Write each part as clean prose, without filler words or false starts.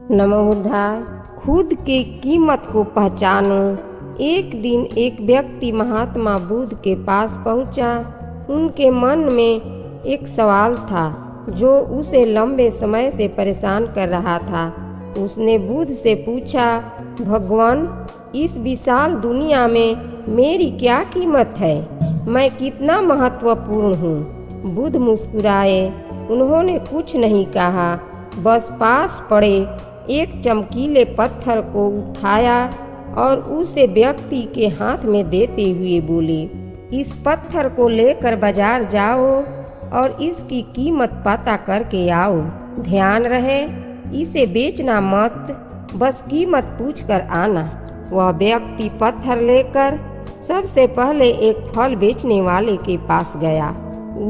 नमो बुद्धाय। खुद के कीमत को पहचानो। एक दिन एक व्यक्ति महात्मा बुद्ध के पास पहुंचा। उनके मन में एक सवाल था जो उसे लंबे समय से परेशान कर रहा था। उसने बुद्ध से पूछा, भगवान, इस विशाल दुनिया में मेरी क्या कीमत है? मैं कितना महत्वपूर्ण हूँ? बुद्ध मुस्कुराए। उन्होंने कुछ नहीं कहा, बस पास पड़े एक चमकीले पत्थर को उठाया और उसे व्यक्ति के हाथ में देते हुए बोले, इस पत्थर को लेकर बाजार जाओ और इसकी कीमत पता करके आओ। ध्यान रहे, इसे बेचना मत, बस कीमत पूछकर आना। वह व्यक्ति पत्थर लेकर सबसे पहले एक फल बेचने वाले के पास गया।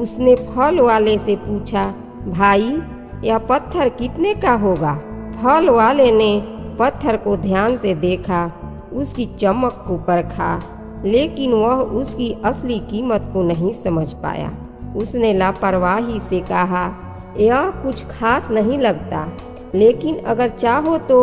उसने फल वाले से पूछा, भाई, यह पत्थर कितने का होगा? फल वाले ने पत्थर को ध्यान से देखा, उसकी चमक को परखा, लेकिन वह उसकी असली कीमत को नहीं समझ पाया। उसने लापरवाही से कहा, यह कुछ खास नहीं लगता, लेकिन अगर चाहो तो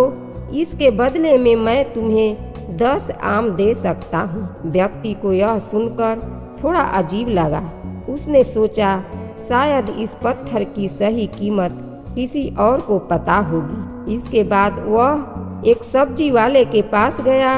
इसके बदले में मैं तुम्हें 10 आम दे सकता हूँ। व्यक्ति को यह सुनकर थोड़ा अजीब लगा। उसने सोचा, शायद इस पत्थर की सही कीमत किसी और को पता होगी। इसके बाद वह एक सब्जी वाले के पास गया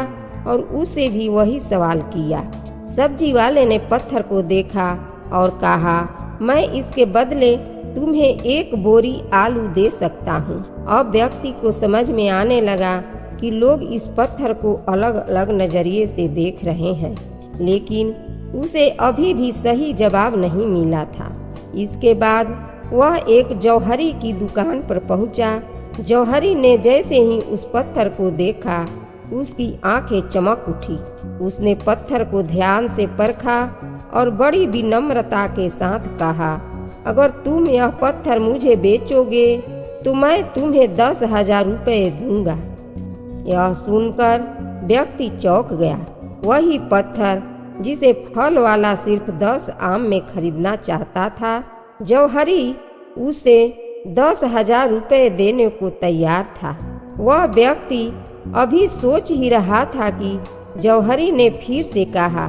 और उसे भी वही सवाल किया। सब्जी वाले ने पत्थर को देखा और कहा, मैं इसके बदले तुम्हें 1 बोरी आलू दे सकता हूँ। अब व्यक्ति को समझ में आने लगा कि लोग इस पत्थर को अलग अलग नजरिए से देख रहे हैं, लेकिन उसे अभी भी सही जवाब नहीं मिला था। इसके बाद वह एक जौहरी की दुकान पर पहुंचा। जौहरी ने जैसे ही उस पत्थर को देखा, उसकी आंखें चमक उठी। उसने पत्थर को ध्यान से परखा और बड़ी विनम्रता के साथ कहा, अगर तुम यह पत्थर मुझे बेचोगे तो मैं तुम्हें 10,000 रुपये दूंगा। यह सुनकर व्यक्ति चौंक गया। वही पत्थर जिसे फल वाला सिर्फ 10 आम में खरीदना चाहता था, जौहरी उसे 10,000 रुपये देने को तैयार था। वह व्यक्ति अभी सोच ही रहा था कि जौहरी ने फिर से कहा,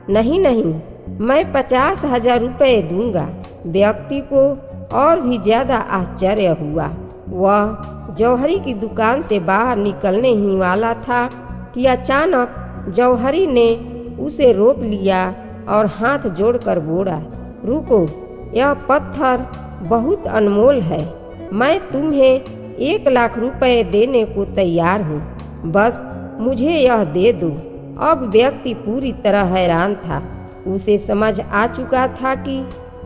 नहीं नहीं, मैं 50,000 रुपये दूंगा। व्यक्ति को और भी ज्यादा आश्चर्य हुआ। वह जौहरी की दुकान से बाहर निकलने ही वाला था कि अचानक जौहरी ने उसे रोक लिया और हाथ जोड़कर बोला, रुको, यह पत्थर बहुत अनमोल है। मैं तुम्हें 1 लाख रुपए देने को तैयार हूँ, बस मुझे यह दे दो। अब व्यक्ति पूरी तरह हैरान था। उसे समझ आ चुका था कि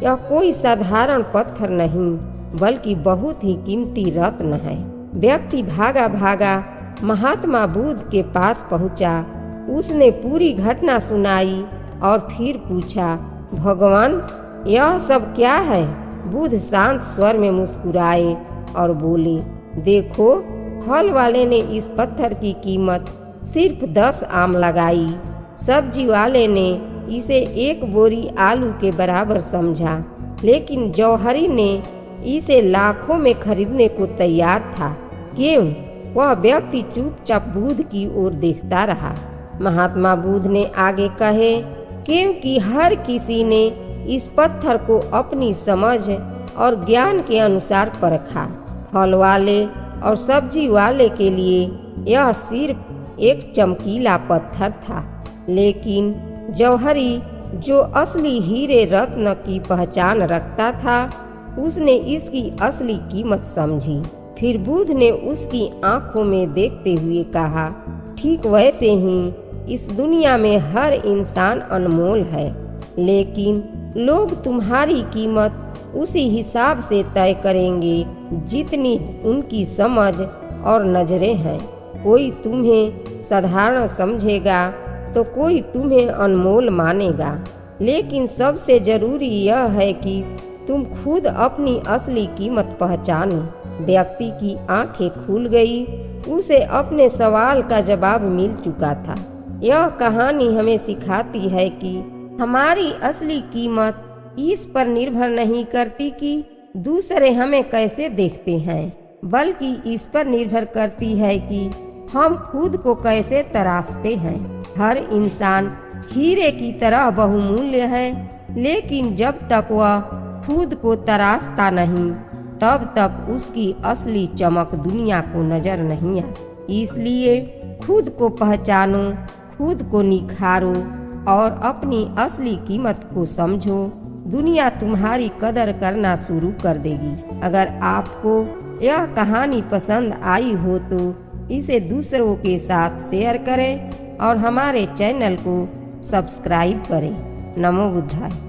यह कोई साधारण पत्थर नहीं, बल्कि बहुत ही कीमती रत्न है। व्यक्ति भागा भागा महात्मा बुद्ध के पास पहुंचा। उसने पूरी घटना सुनाई और फिर पूछा, भगवान, यह सब क्या है? बुद्ध शांत स्वर में मुस्कुराए और बोले, देखो, फल वाले ने इस पत्थर की कीमत सिर्फ 10 आम लगाई। सब्जी वाले ने इसे 1 बोरी आलू के बराबर समझा, लेकिन जौहरी ने इसे लाखों में खरीदने को तैयार था। क्यों? वह व्यक्ति चुपचाप बुद्ध की ओर देखता रहा। महात्मा बुद्ध ने आगे कहे, क्योंकि हर किसी ने इस पत्थर को अपनी समझ और ज्ञान के अनुसार परखा। फल वाले और सब्जी वाले के लिए यह सिर्फ एक चमकीला पत्थर था, लेकिन जौहरी, जो असली हीरे रत्न की पहचान रखता था, उसने इसकी असली कीमत समझी। फिर बुद्ध ने उसकी आंखों में देखते हुए कहा, ठीक वैसे ही इस दुनिया में हर इंसान अनमोल है, लेकिन लोग तुम्हारी कीमत उसी हिसाब से तय करेंगे जितनी उनकी समझ और नजरें हैं। कोई तुम्हें साधारण समझेगा तो कोई तुम्हें अनमोल मानेगा, लेकिन सबसे जरूरी यह है कि तुम खुद अपनी असली कीमत पहचानो। व्यक्ति की आंखें खुल गई। उसे अपने सवाल का जवाब मिल चुका था। यह कहानी हमें सिखाती है कि हमारी असली कीमत इस पर निर्भर नहीं करती कि दूसरे हमें कैसे देखते हैं, बल्कि इस पर निर्भर करती है कि हम खुद को कैसे तराशते हैं। हर इंसान हीरे की तरह बहुमूल्य है, लेकिन जब तक वह खुद को तराशता नहीं तब तक उसकी असली चमक दुनिया को नजर नहीं आती। इसलिए खुद को पहचानो, खुद को निखारो और अपनी असली कीमत को समझो। दुनिया तुम्हारी कदर करना शुरू कर देगी। अगर आपको यह कहानी पसंद आई हो तो इसे दूसरों के साथ शेयर करें और हमारे चैनल को सब्सक्राइब करें। नमो बुद्धाय।